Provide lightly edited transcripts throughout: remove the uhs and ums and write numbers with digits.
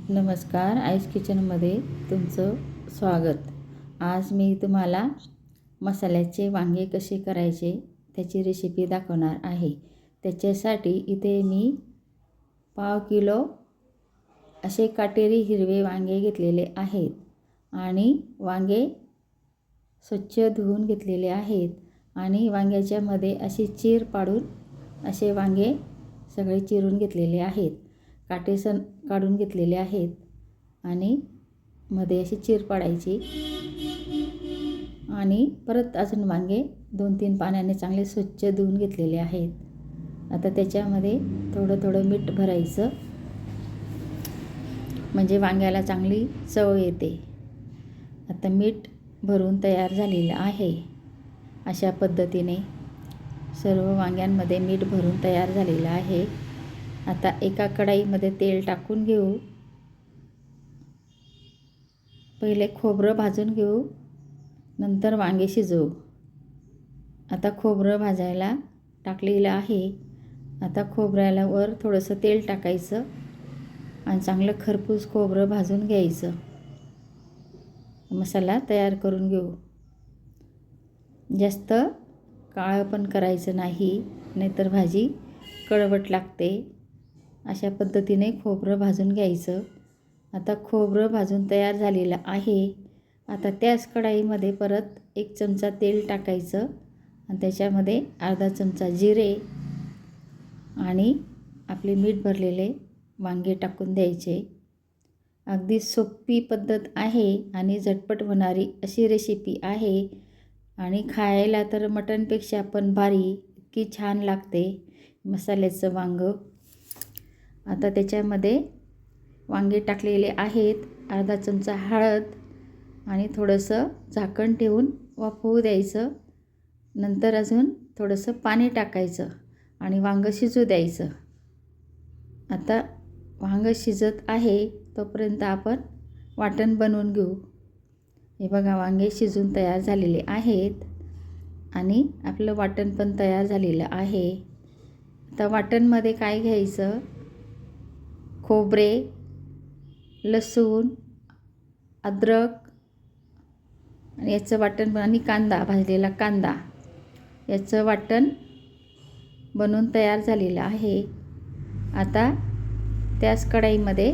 नमस्कार, आईस किचनमध्ये तुमचं स्वागत. आज मी तुम्हाला मसाल्याचे वांगे कसे करायचे त्याची रेसिपी दाखवणार आहे. त्याच्यासाठी इथे मी पाव किलो असे काटेरी हिरवे वांगे घेतलेले आहेत आणि वांगे स्वच्छ धुवून घेतलेले आहेत आणि वांग्याच्या मध्ये अशी चीर पाडून असे वांगे सगळे चिरून घेतलेले आहेत. काटे काढून घेतलेले आहेत आणि मध्ये अशी चीर पाडायची आणि परत अजून वांगे 2-3 पाण्याने चांगले स्वच्छ धुवून घेतलेले आहेत. आता त्याच्यामध्ये थोडं मीठ भरायचं म्हणजे वांग्याला चांगली चव येते. आता मीठ भरून तयार झालेलं आहे. अशा पद्धतीने सर्व वांग्यांमध्ये मीठ भरून तयार झालेलं आहे. आता एका कढईमध्ये तेल टाकून घेऊ. पहिले खोबरं भाजून घेऊ, नंतर वांगे शिजवू. आता खोबरं भाजायला टाकलेलं आहे. आता खोबऱ्याला वर थोडंसं तेल टाकायचं आणि चांगलं खरपूस खोबरं भाजून घ्यायचं. मसाला तयार करून घेऊ. जास्त काळं पण करायचं नाही, नाहीतर भाजी कडवट लागते. अशा पद्धतीने खोबरं भाजून घ्यायचं. आता खोबरं भाजून तयार झालेलं आहे. आता त्याच कढईमध्ये परत 1 चमचा तेल टाकायचं आणि त्याच्यामध्ये अर्धा चमचा जिरे आणि आपले मीठ भरलेले वांगे टाकून द्यायचे. अगदी सोपी पद्धत आहे आणि झटपट होणारी अशी रेसिपी आहे आणि खायला तर मटणपेक्षा पण भारी इतकी छान लागते मसाल्याचं वांगं. आता त्याच्यामध्ये वांगे टाकलेले आहेत. अर्धा चमचा हळद आणि थोडंसं झाकण ठेवून वाफवू द्यायचं. नंतर अजून थोडंसं पाणी टाकायचं आणि वांगं शिजू द्यायचं. आता वांगं शिजत आहे तोपर्यंत आपण वाटण बनवून घेऊ. हे बघा, वांगे शिजून तयार झालेले आहेत आणि आपलं वाटण पण तयार झालेलं आहे. आता वाटणमध्ये काय घ्यायचं, खोबरे, लसूण, अद्रक आणि याचं वाटण आणि कांदा, भाजलेला कांदा, याचं वाटण बनवून तयार झालेलं आहे. आता त्याच कढईमध्ये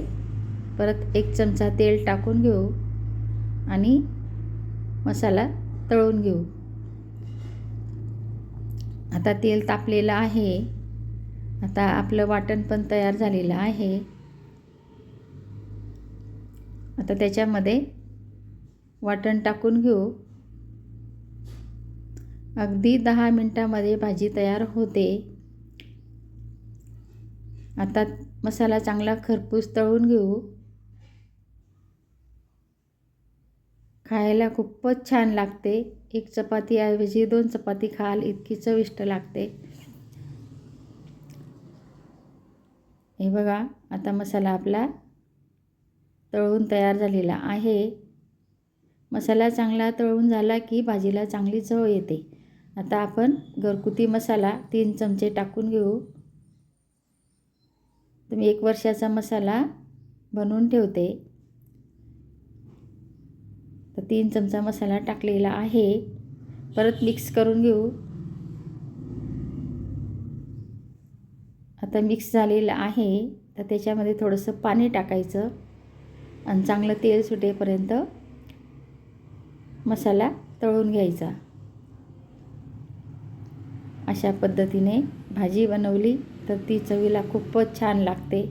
परत 1 चमचा तेल टाकून घेऊ आणि मसाला तळून घेऊ. आता तेल तापलेलं आहे. आता आपलं वाटण पण तयार झालेलं आहे. आता त्याच्यामध्ये वाटण टाकून घेऊ. अगदी 10 मिनिटामध्ये भाजी तयार होते. आता मसाला चांगला खरपूस तळून घेऊ. खायला खूपच छान लागते. 1 चपातीऐवजी 2 चपाती खाल इतकी चविष्ट लागते. हे बघा, आता मसाला आपला तळून तयार झालेला आहे. मसाला चांगला तळून झाला की भाजीला चांगली चव येते. आता आपण घरगुती मसाला 3 चमचे टाकून घेऊ. तुम्ही 1 वर्षाचा मसाला बनवून ठेवते. तर 3 चमचा मसाला टाकलेला आहे. परत मिक्स करून घेऊ. आता मिक्स झालेलं आहे. तर त्याच्यामध्ये थोडंसं पाणी टाकायचं आणि चांगलं तेल सुटेपर्यंत मसाला तळून घ्यायचा. अशा पद्धतीने भाजी बनवली तर ती चवीला खूपच छान लागते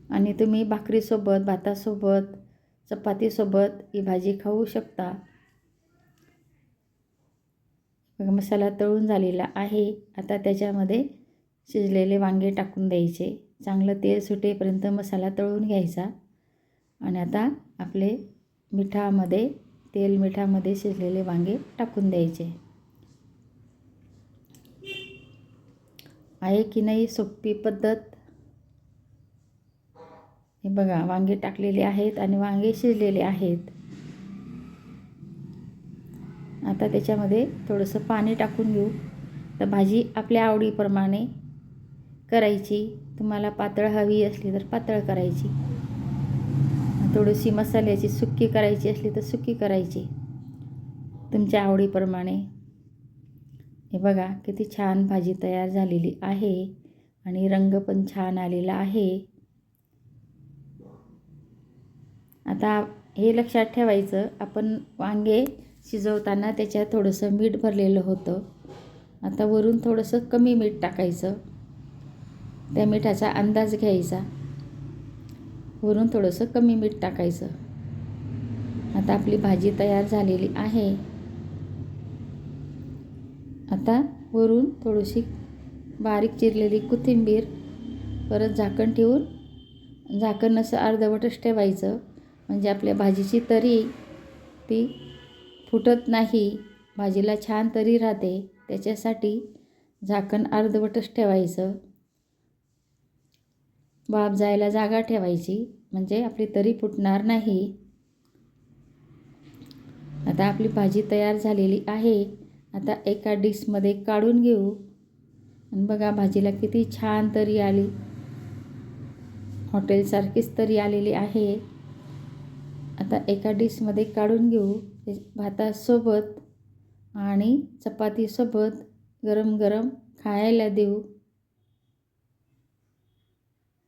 आणि तुम्ही भाकरीसोबत, भातासोबत, चपातीसोबत ही भाजी खाऊ शकता. मसाला तळून झालेला आहे. आता त्याच्यामध्ये शिजलेले वांगे टाकून द्यायचे. चांगलं तेल सुटेपर्यंत मसाला तळून घ्यायचा आणि आता आपले मिठामध्ये शिजलेले वांगे टाकून द्यायचे. आहे की नाही सोपी पद्धत. हे बघा, वांगे टाकलेले आहेत आणि वांगे शिजलेले आहेत. आता त्याच्यामध्ये थोडंसं पाणी टाकून घेऊ. तर भाजी आपल्या आवडीप्रमाणे करायची. तुम्हाला पातळ हवी असली तर पातळ करायची. थोडीशी मसाल्याची सुक्की करायची असली तर सुक्की करायची तुमच्या आवडीप्रमाणे. हे बघा किती छान भाजी तयार झालेली आहे आणि रंग पण छान आलेला आहे. आता हे लक्षात ठेवायचं, आपण वांगे शिजवताना त्याच्यात थोडंसं मीठ भरलेलं होतं. आता वरून थोडंसं कमी मीठ टाकायचं, त्या मिठाचा अंदाज घ्यायचा. वरून थोडंसं कमी मीठ टाकायचं. आता आपली भाजी तयार झालेली आहे. आता वरून थोडीशी बारीक चिरलेली कोथिंबीर, परत झाकण ठेवून झाकण असं अर्धवटच ठेवायचं, म्हणजे आपल्या भाजीची तरी ती फुटत नाही, भाजीला छान तरी राहते. त्याच्यासाठी झाकण अर्धवटच ठेवायचं. वाफ जायला जागा ठेवायची, म्हणजे आपली तरी फुटणार नाही. आता आपली भाजी तयार झालेली आहे. आता एका डिशमध्ये काढून घेऊ. आणि बघा भाजीला किती छान तरी आली, हॉटेलसारखीच तरी आलेली आहे. आता एका डिशमध्ये काढून घेऊ. भातासोबत आणि चपातीसोबत गरम गरम खायला देऊ.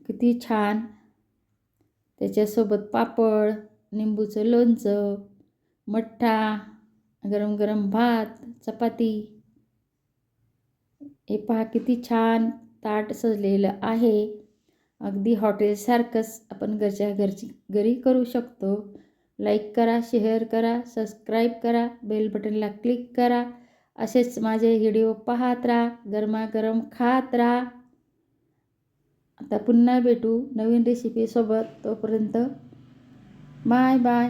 किती छान. त्याच्यासोबत पापड, निंबूचं लोणचं, मठ्ठा, गरम गरम भात, चपाती. हे पहा किती छान ताट सजलेलं आहे. अगदी हॉटेलसारखंच आपण घरी करू शकतो. लाईक करा, शेअर करा, सबस्क्राईब करा, बेल बटनला क्लिक करा. असेच माझे व्हिडिओ पाहत राहा, गरमागरम खात राहा. आता पुन्हा भेटू नवीन रेसिपीसोबत. तोपर्यंत बाय बाय.